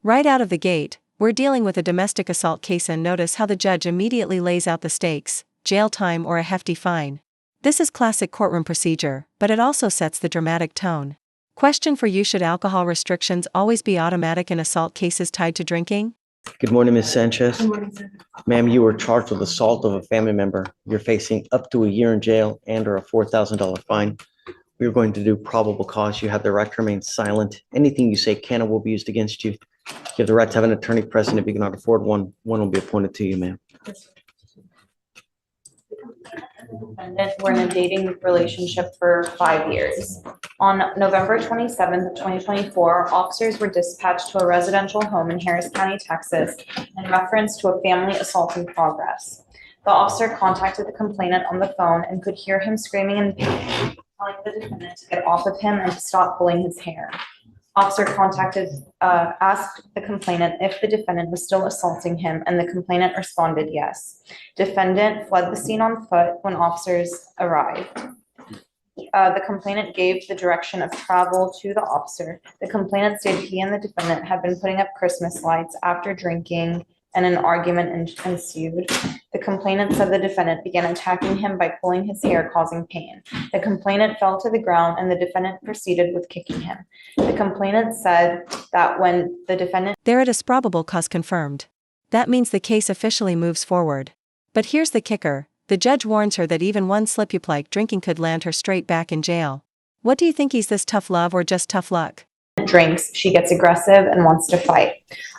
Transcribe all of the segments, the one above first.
Right out of the gate, we're dealing with a domestic assault case, and notice how the judge immediately lays out the stakes: jail time or a hefty fine. This is classic courtroom procedure, but it also sets the dramatic tone. Question for you: should alcohol restrictions always be automatic in assault cases tied to drinking? Good morning, Ms. Sanchez. Good morning, sir. Ma'am, you were charged with assault of a family member. You're facing up to a year in jail and or a $4,000 fine. We're going to do probable cause. You have the right to remain silent. Anything you say can or will be used against you. You have the right to have an attorney present. If you cannot afford one, one will be appointed to you, ma'am. Defendant were in a dating relationship for 5 years. On November 27th, 2024, officers were dispatched to a residential home in Harris County, Texas, in reference to a family assault in progress. The officer contacted the complainant on the phone and could hear him screaming in pain, telling the defendant to get off of him and to stop pulling his hair. Officer asked the complainant if the defendant was still assaulting him, and the complainant responded yes. Defendant fled the scene on foot when officers arrived. The complainant gave the direction of travel to the officer. The complainant stated he and the defendant had been putting up Christmas lights after drinking, and an argument ensued. The complainant said the defendant began attacking him by pulling his hair, causing pain. The complainant fell to the ground, and the defendant proceeded with kicking him. The complainant said that when the defendant— There it is, probable cause confirmed. That means the case officially moves forward. But here's the kicker: the judge warns her that even one slip-up like drinking could land her straight back in jail. What do you think? Is this tough love or just tough luck? Drinks, she gets aggressive and wants to fight.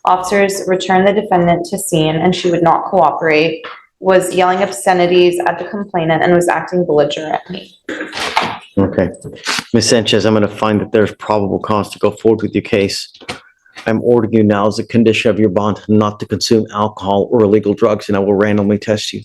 Officers returned the defendant to scene, and she would not cooperate, was yelling obscenities at the complainant, and was acting belligerently. Okay. Ms. Sanchez, I'm going to find that there's probable cause to go forward with your case. I'm ordering you now as a condition of your bond not to consume alcohol or illegal drugs, and I will randomly test you.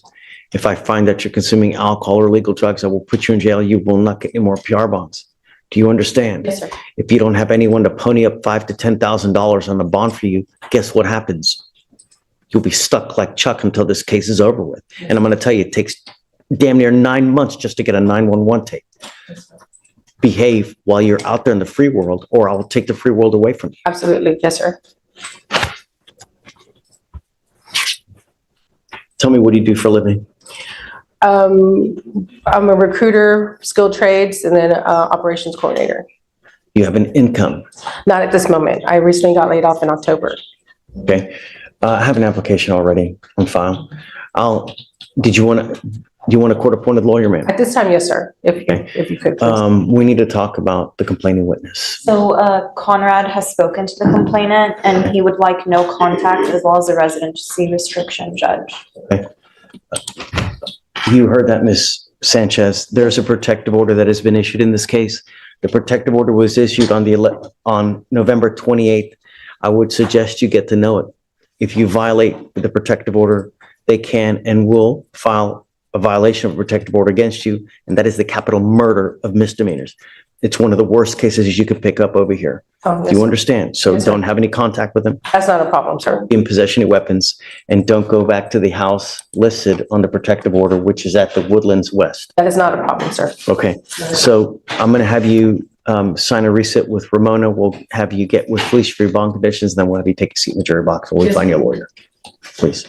If I find that you're consuming alcohol or illegal drugs, I will put you in jail. You will not get any more PR bonds. Do you understand? Yes, sir. If you don't have anyone to pony up $5,000 to $10,000 on the bond for you, guess what happens? You'll be stuck like Chuck until this case is over with. And I'm going to tell you, it takes damn near 9 months just to get a 911 tape. Behave while you're out there in the free world, or I will take the free world away from you. Absolutely. Yes, sir. Tell me, what do you do for a living? I'm a recruiter, skilled trades, and then operations coordinator. You have an income. Not at this moment. I recently got laid off in October. Okay. I have an application already on file. Do you want a court-appointed lawyer, ma'am? At this time, yes, sir. If you could, please. We need to talk about the complaining witness. So Conrad has spoken to the complainant, and he would like no contact as well as a residency restriction, Judge. Okay. You heard that, Ms. Sanchez. There's a protective order that has been issued in this case. The protective order was issued on November 28th. I would suggest you get to know it. If you violate the protective order, they can and will file a violation of a protective order against you, and that is the capital murder of misdemeanors. It's one of the worst cases you could pick up over here. Oh, yes, Do you sir. understand? So Yes, sir. don't have any contact with them, That's not a problem, sir. be in possession of weapons, and don't go back to the house listed on the protective order, which is at the Woodlands West. That is not a problem, sir. Okay, so I'm going to have you sign a receipt with Ramona. We'll have you get with Fleischer for your bond conditions, then we'll have you take a seat in the jury box while we find your lawyer. Please.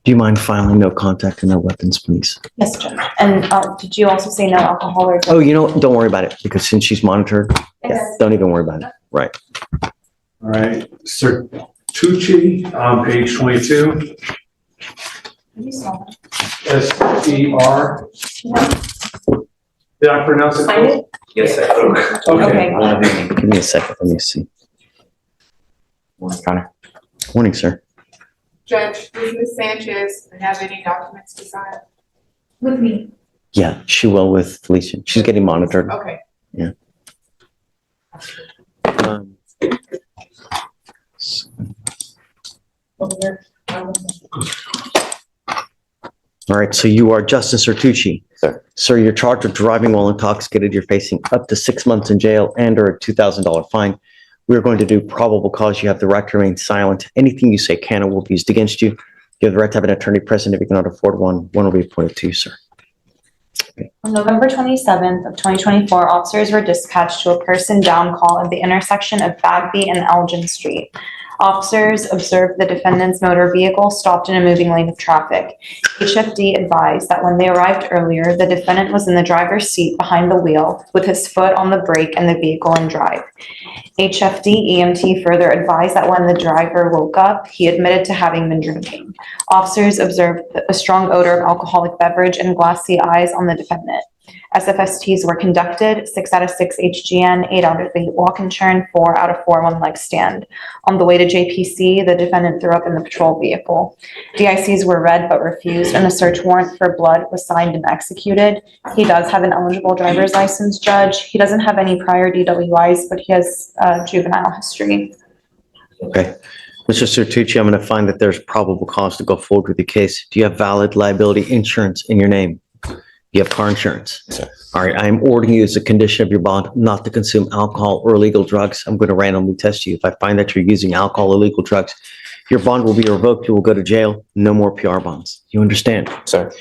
Do you mind filing no contact and no weapons, please? Yes, Judge. And did you also say no alcohol or? Oh, don't worry about it, because since she's monitored, don't even worry about it. Right. All right, Sir Tucci on page 22. S-E-R. Did I pronounce it? Find it? Yes, sir. Okay. Okay. Give me a second. Let me see. Morning, Connor. Morning, sir. Judge, does Ms. Sanchez have any documents to sign? With me. Yeah, she will with Felicia. She's getting monitored. Okay. Yeah. All right, so you are Justin Sertucci. Sir. Sir, you're charged with driving while intoxicated. You're facing up to 6 months in jail and or a $2,000 fine. We're going to do probable cause. You have the right to remain silent. Anything you say can or will be used against you. You have the right to have an attorney present. If you cannot afford one, one will be appointed to you, sir. On November 27th of 2024, officers were dispatched to a person down call at the intersection of Bagby and Elgin Street. Officers observed the defendant's motor vehicle stopped in a moving lane of traffic. HFD advised that when they arrived earlier, the defendant was in the driver's seat behind the wheel with his foot on the brake and the vehicle in drive. HFD EMT further advised that when the driver woke up, he admitted to having been drinking. Officers observed a strong odor of alcoholic beverage and glassy eyes on the defendant. SFSTs were conducted, 6 out of 6 HGN, 8 out of 8 walk and turn, 4 out of 4 one-leg stand. On the way to JPC, the defendant threw up in the patrol vehicle. DICs were read but refused, and a search warrant for blood was signed and executed. He does have an eligible driver's license, Judge. He doesn't have any prior DWIs, but he has juvenile history. Okay. Mr. Sertucci, I'm going to find that there's probable cause to go forward with the case. Do you have valid liability insurance in your name? You have car insurance. Sir. All right. I am ordering you as a condition of your bond not to consume alcohol or illegal drugs. I'm going to randomly test you. If I find that you're using alcohol or illegal drugs, your bond will be revoked. You will go to jail. No more PR bonds. You understand? Sir.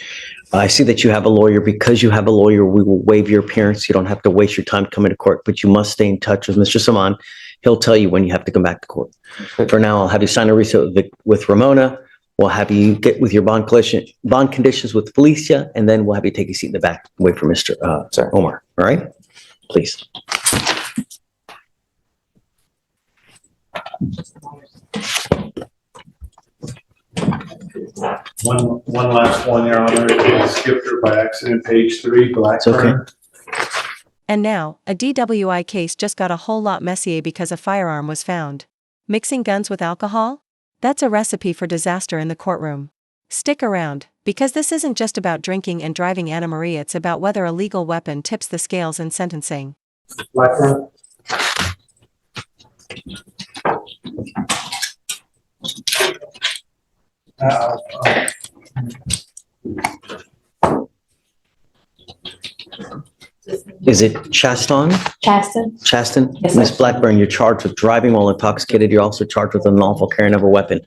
I see that you have a lawyer. Because you have a lawyer, we will waive your appearance. You don't have to waste your time coming to court, but you must stay in touch with Mr. Saman. He'll tell you when you have to come back to court. For now, I'll have you sign a receipt with Ramona. We'll have you get with your bond conditions with Felicia, and then we'll have you take a seat in the back, wait for Mr. Sir. Omar. All right? Please. One last one, Your Honor. I skipped her by accident, page 3, It's okay. Blackburn. And now, a DWI case just got a whole lot messier because a firearm was found. Mixing guns with alcohol? That's a recipe for disaster in the courtroom. Stick around, because this isn't just about drinking and driving, Anna Marie, it's about whether a legal weapon tips the scales in sentencing. Blackburn. Is it Chaston? Chaston? Chaston? Yes, sir. Ms. Blackburn, you're charged with driving while intoxicated. You're also charged with unlawful carrying of a weapon.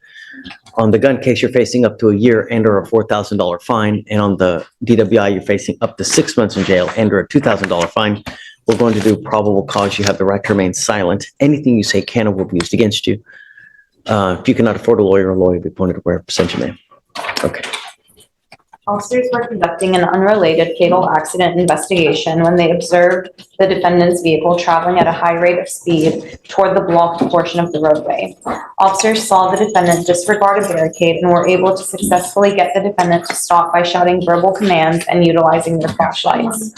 On the gun case, you're facing up to a year and/or a $4,000 fine. And on the DWI, you're facing up to 6 months in jail and/or a $2,000 fine. We're going to do probable cause. You have the right to remain silent. Anything you say can or will be used against you. If you cannot afford a lawyer will be appointed to represent you, ma'am. Okay. Officers were conducting an unrelated fatal accident investigation when they observed the defendant's vehicle traveling at a high rate of speed toward the blocked portion of the roadway. Officers saw the defendant disregard a barricade and were able to successfully get the defendant to stop by shouting verbal commands and utilizing their flashlights.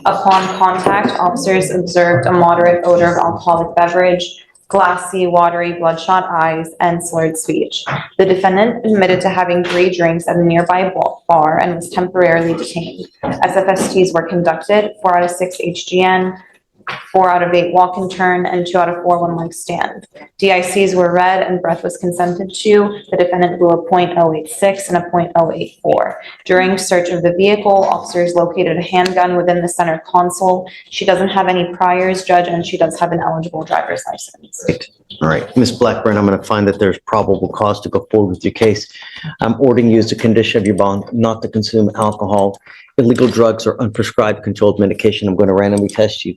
Upon contact, officers observed a moderate odor of alcoholic beverage, glassy, watery, bloodshot eyes, and slurred speech. The defendant admitted to having 3 drinks at a nearby bar and was temporarily detained. SFSTs were conducted, 4 out of 6 HGN, 4 out of 8 walk and turn, and 2 out of 4 one-leg stand. DICs were read and breath was consented to. The defendant blew a .086 and a .084. During search of the vehicle, officers located a handgun within the center console. She doesn't have any priors, Judge, and she does have an eligible driver's license. All right. Ms. Blackburn, I'm going to find that there's probable cause to go forward with your case. I'm ordering you as a condition of your bond not to consume alcohol, illegal drugs, or unprescribed controlled medication. I'm going to randomly test you.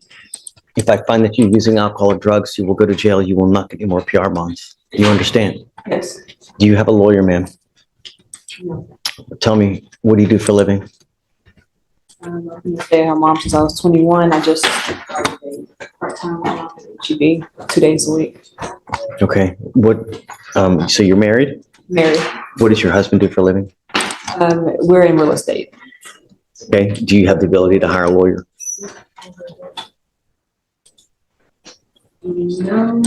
If I find that you're using alcohol or drugs, you will go to jail. You will not get any more PR bonds. You understand? Yes. Do you have a lawyer, ma'am? No. Tell me, what do you do for a living? I've been staying at her mom since I was 21. I just started a part-time at HEB 2 days a week. Okay. So you're married? Married. What does your husband do for a living? We're in real estate. Okay. Do you have the ability to hire a lawyer? No.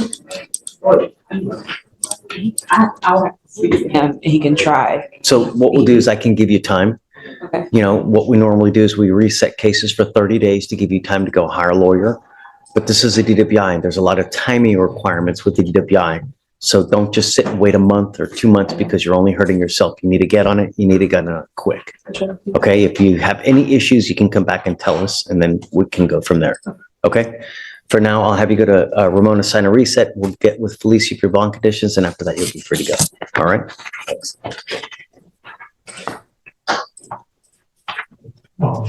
I'll have to speak to him. He can try. So what we'll do is I can give you time. Okay. You know, what we normally do is we reset cases for 30 days to give you time to go hire a lawyer. But this is a DWI and there's a lot of timing requirements with the DWI. So don't just sit and wait a month or 2 months because you're only hurting yourself. You need to get on it. You need to get on it quick. Sure. Okay. If you have any issues, you can come back and tell us and then we can go from there. Okay. For now, I'll have you go to Ramona, sign a reset. We'll get with Felicia for your bond conditions. And after that, you'll be free to go. All right. Thanks. Oh,